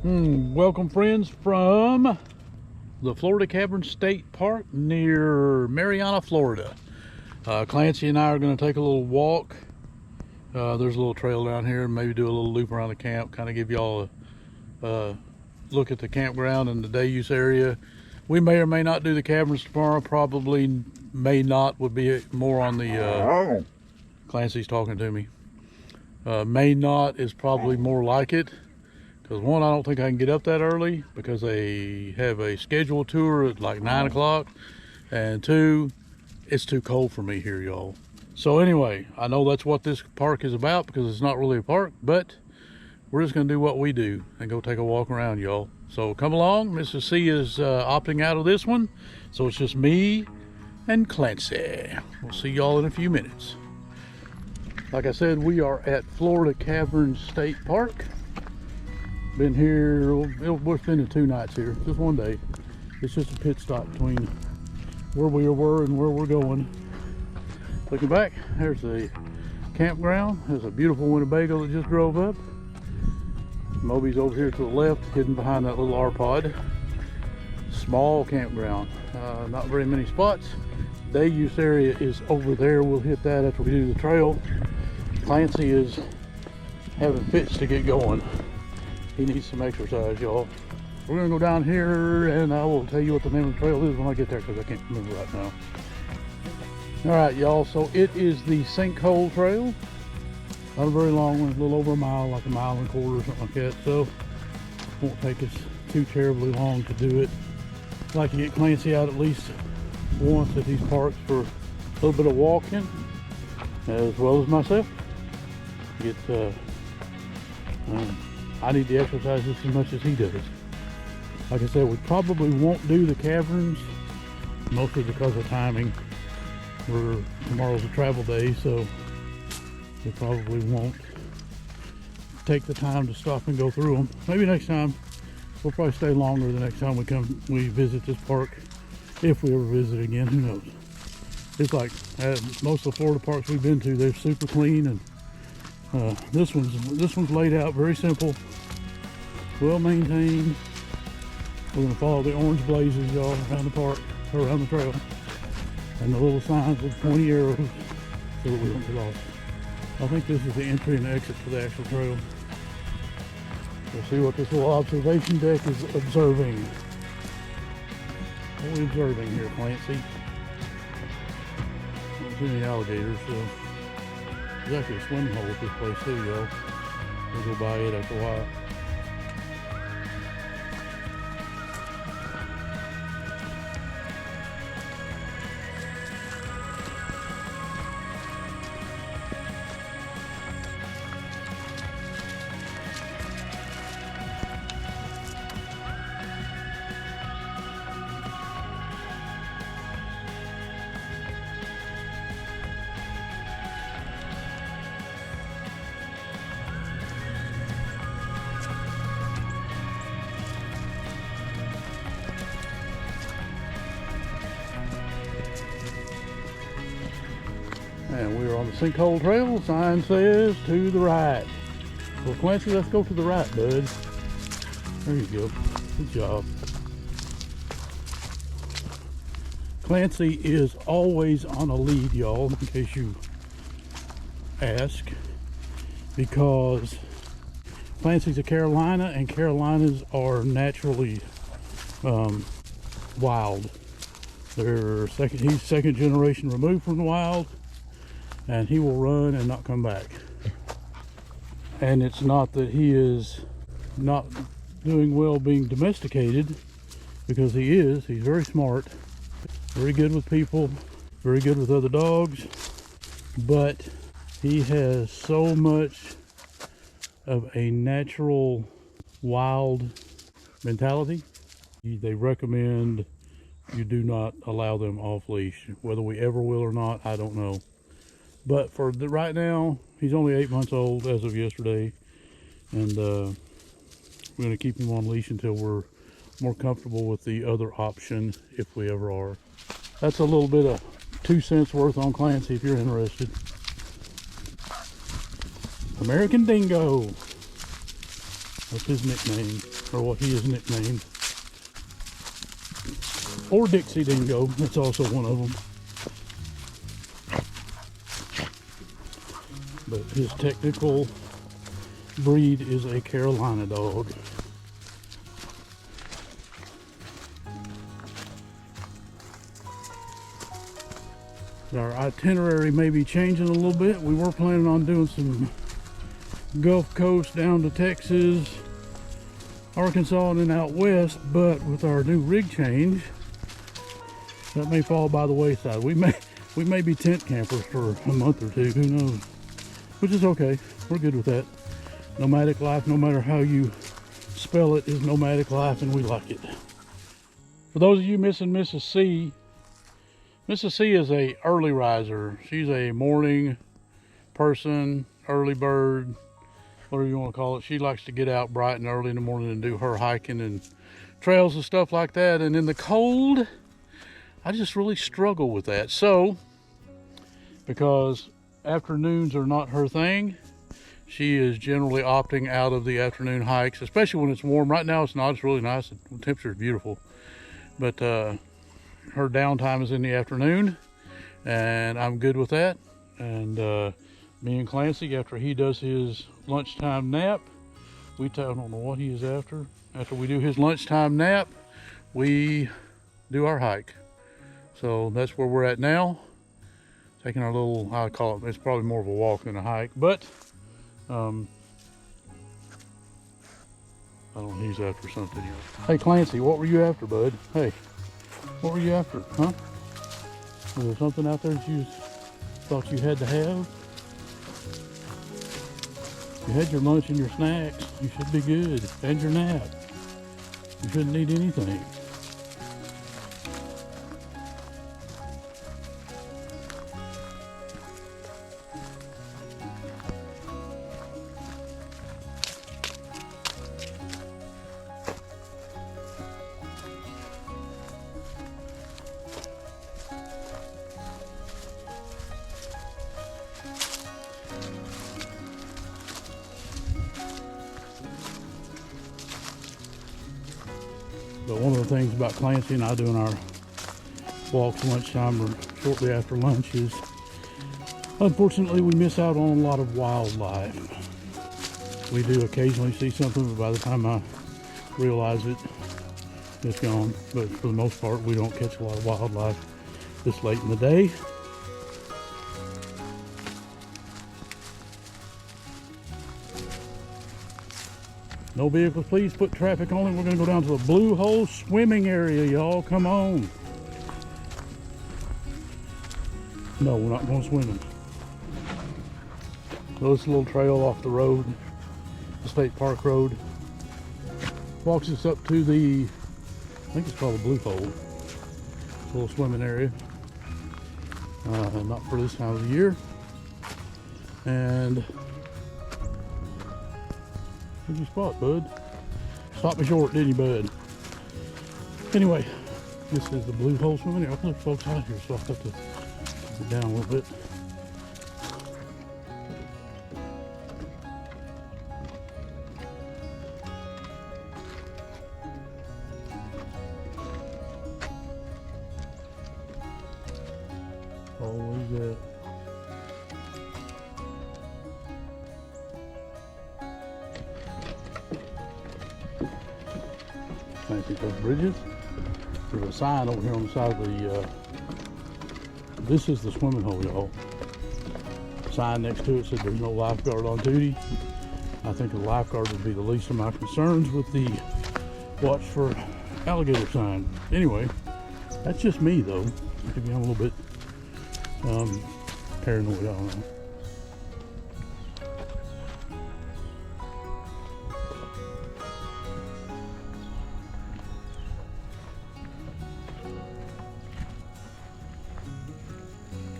Welcome friends from the Florida Caverns State Park near Marianna, Florida. Clancy and I are going to take a little walk. There's a little trail down here, maybe do a little loop around the camp, kind of give y'all a look at the campground and the day use area. We may or may not do the Caverns tomorrow, probably may not, would be more on the, Clancy's talking to me. May not is probably more like it. Because one, I don't think I can get up that early because they have a scheduled tour at like 9 o'clock. And two, it's too cold for me here, y'all. So anyway, I know that's what this park is about because it's not really a park, but we're just going to do what we do and go take a walk around, y'all. So come along. Mrs. C is opting out of this one. So it's just me and Clancy. We'll see y'all in a few minutes. Like I said, we are at Florida Caverns State Park. Been here, we're spending 2 nights here, just one day. It's just a pit stop between where we were and where we're going. Looking back, there's the campground. There's a beautiful Winnebago that just drove up. Moby's over here to the left, hidden behind that little R-Pod. Small campground, not very many spots. Day use area is over there. We'll hit that after we do the trail. Clancy is having fits to get going. He needs some exercise, y'all. We're gonna go down here and I will tell you what the name of the trail is when I get there because I can't remember right now. All right, y'all, so it is the Sinkhole Trail. Not a very long one, a little over a mile, like a mile and a quarter or something like that. So it won't take us too terribly long to do it. I'd like to get Clancy out at least once at these parks for a little bit of walking, as well as myself. I need the exercise just as much as he does. Like I said, we probably won't do the Caverns, mostly because of timing. Tomorrow's a travel day, so we probably won't take the time to stop and go through them. Maybe next time. We'll probably stay longer the next time we visit this park. If we ever visit again, who knows? It's like most of the Florida parks we've been to, they're super clean, and this one's laid out very simple, well maintained. We're gonna follow the orange blazes, y'all, around the park, or around the trail, and the little signs with pointy arrows so that we don't get lost. I think this is the entry and exit to the actual trail. We'll see what this little observation deck is observing. What are we observing here, Clancy? I don't see any alligators, so there's actually a swimming hole at this place too, y'all. We'll go by it after a while. And we're on the Sinkhole Trail. Sign says to the right. Well, Clancy, let's go to the right, bud. There you go. Good job. Clancy is always on a lead, y'all, in case you ask, because Clancy's a Carolina, and Carolinas are naturally wild. He's second generation removed from the wild, and he will run and not come back. And it's not that he is not doing well being domesticated, because he's very smart, very good with people, very good with other dogs, but he has so much of a natural wild mentality. They recommend you do not allow them off leash. Whether we ever will or not, I don't know. But for right now, he's only 8 months old as of yesterday, and we're going to keep him on leash until we're more comfortable with the other option, if we ever are. That's a little bit of 2 cents worth on Clancy if you're interested. American Dingo. That's his nickname. or what he is nicknamed. Or Dixie Dingo, that's also one of them. But his technical breed is a Carolina dog. Our itinerary may be changing a little bit. We were planning on doing some Gulf Coast down to Texas, Arkansas, and then out west, but with our new rig change, that may fall by the wayside. We may be tent campers for a month or two, who knows? Which is okay. We're good with that. Nomadic life, no matter how you spell it, is nomadic life, and we like it. For those of you missing Mrs. C, Mrs. C is a early riser. She's a morning person, early bird, whatever you want to call it. She likes to get out bright and early in the morning and do her hiking and trails and stuff like that. And in the cold, I just really struggle with that. So, because afternoons are not her thing, she is generally opting out of the afternoon hikes, especially when it's warm. Right now it's not, it's really nice. The temperature is beautiful. But her downtime is in the afternoon, and I'm good with that. And me and Clancy, after he does his lunchtime nap, I don't know what he is after. After we do his lunchtime nap, we do our hike. So that's where we're at now. Taking our little, I call it, it's probably more of a walk than a hike, but I don't know, he's after something here. Hey Clancy, what were you after, bud? Hey, what were you after, huh? Was there something out there that you thought you had to have? You had your lunch and your snacks. You should be good. And your nap. You shouldn't need anything. But one of the things about Clancy and I doing our walks lunchtime or shortly after lunch is, unfortunately, we miss out on a lot of wildlife. We do occasionally see something, but by the time I realize it, it's gone. But for the most part, we don't catch a lot of wildlife this late in the day. No vehicles, please put traffic on it. We're gonna go down to the Blue Hole swimming area, y'all. Come on. No, we're not going swimming. So this little trail off the road, the State Park Road, walks us up to the, I think it's called the Blue Hole. It's a little swimming area. Not for this time of the year. And what'd you spot, bud? Stopped me short, didn't you, bud? Anyway, this is the Blue Hole swimming area. Look, folks out here, so I have to keep it down a little bit. Always that. Fancy those bridges. There's a sign over here on the side of the, this is the swimming hole, y'all. Sign next to it said there's no lifeguard on duty. I think the lifeguard would be the least of my concerns with the watch for alligator sign. Anyway, that's just me though. Maybe I'm a little bit paranoid, I don't know.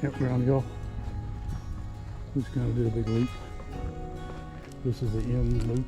Campground, y'all. Just gonna do a big loop. This is the end loop.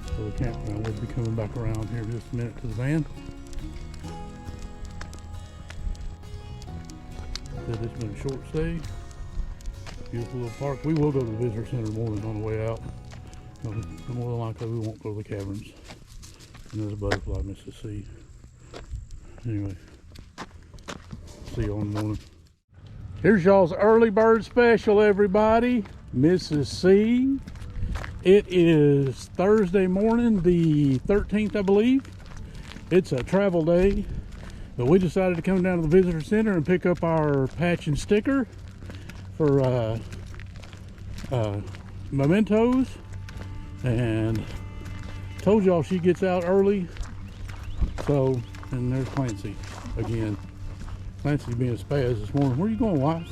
So the campground will be coming back around here in just a minute to the van. Said it's been a short stay. Beautiful little park. We will go to the visitor center in the morning on the way out. More than likely we won't go to the Caverns. And there's a butterfly, Mrs. C. Anyway, see y'all in the morning. Here's y'all's early bird special, everybody. Mrs. C. It is Thursday morning, the 13th, I believe. It's a travel day, but we decided to come down to the visitor center and pick up our patch and sticker for mementos. And told y'all she gets out early. So, and there's Clancy again. Clancy's being a spaz this morning. Where are you going, wife?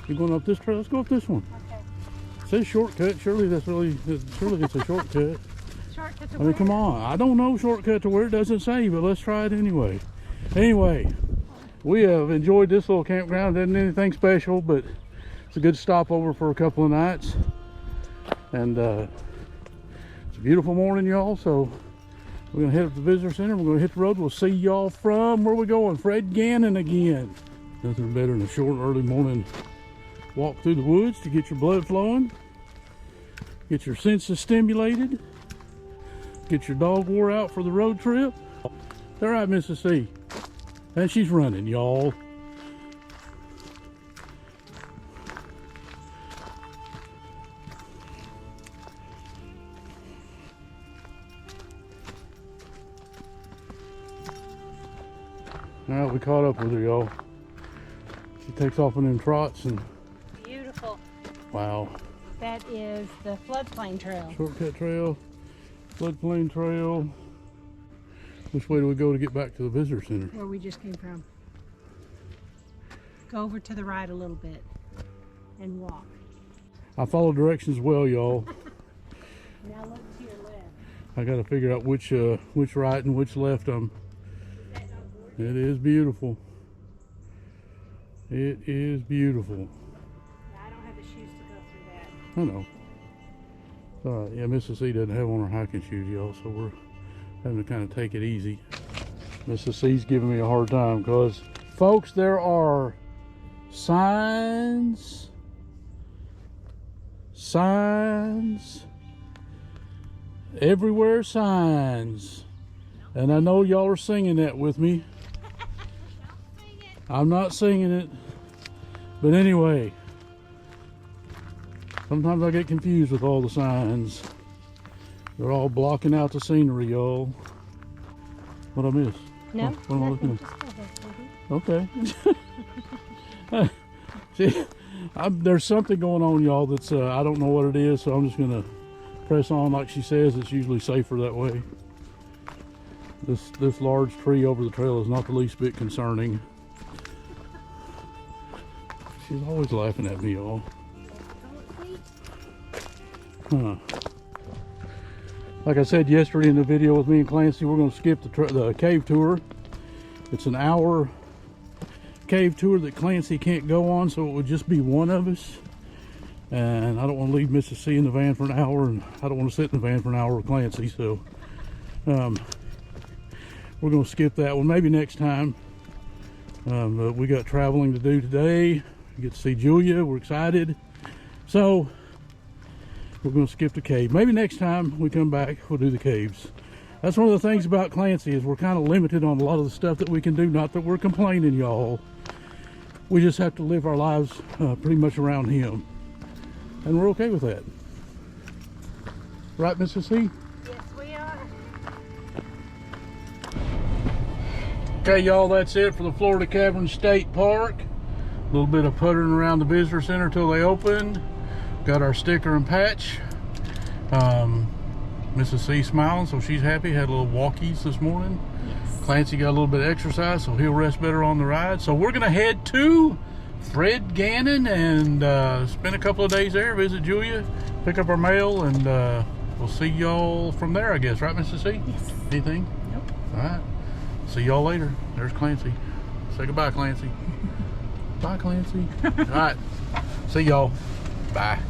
You going up this trail? Let's go up this one. Okay. It says shortcut. Surely it's a shortcut. Shortcut to I mean, come on. I don't know shortcut to where, it doesn't say, but let's try it anyway. Anyway, we have enjoyed this little campground. Isn't anything special, but it's a good stopover for a couple of nights. And it's a beautiful morning, y'all. So we're gonna head up to the visitor center. We're gonna hit the road. We'll see y'all from where we going. Fred Gannon again. Nothing better than a short early morning walk through the woods to get your blood flowing, get your senses stimulated, get your dog wore out for the road trip. All right, Mrs. C. And she's running, y'all. All right, we caught up with her, y'all. She takes off on them trots and... Beautiful. Wow. That is the floodplain trail. Shortcut trail, floodplain trail. Which way do we go to get back to the visitor center? Where we just came from. Go over to the right a little bit and walk. I follow directions well, y'all. Now look to your left. I got to figure out which right and which left I'm... It is beautiful. It is beautiful. I don't have the shoes to go through that. I know. It's all right. Yeah, Mrs. C doesn't have on her hiking shoes, y'all, so we're having to kind of take it easy. Mrs. C's giving me a hard time because, folks, there are signs, everywhere signs. And I know y'all are singing that with me. I'm not singing it, but anyway, sometimes I get confused with all the signs. They're all blocking out the scenery, y'all. What I miss? No, what am I looking at? Okay. See, there's something going on, y'all, that's I don't know what it is, so I'm just gonna press on like she says. It's usually safer that way. This large tree over the trail is not the least bit concerning. She's always laughing at me, y'all. Huh. Like I said yesterday in the video with me and Clancy, we're going to skip the cave tour. It's an hour cave tour that Clancy can't go on, so it would just be one of us. And I don't want to leave Mrs. C in the van for an hour, and I don't want to sit in the van for an hour with Clancy, so we're going to skip that one. Maybe next time. But we got traveling to do today. We get to see Julia. We're excited. So we're going to skip the cave. Maybe next time we come back, we'll do the caves. That's one of the things about Clancy is we're kind of limited on a lot of the stuff that we can do. Not that we're complaining, y'all. We just have to live our lives pretty much around him. And we're okay with that. Right, Mrs. C? Yes, we are. Okay, y'all, that's it for the Florida Caverns State Park. A little bit of puttering around the visitor center till they open. Got our sticker and patch. Mrs. C smiling, so she's happy. Had a little walkies this morning. Yes. Clancy got a little bit of exercise, so he'll rest better on the ride. So we're gonna head to Fred Gannon and spend a couple of days there, visit Julia, pick up our mail, and we'll see y'all from there, I guess. Right, Mrs. C? Yes. Anything? Nope. All right. See y'all later. There's Clancy. Say goodbye, Clancy. Bye, Clancy. All right. See y'all. Bye.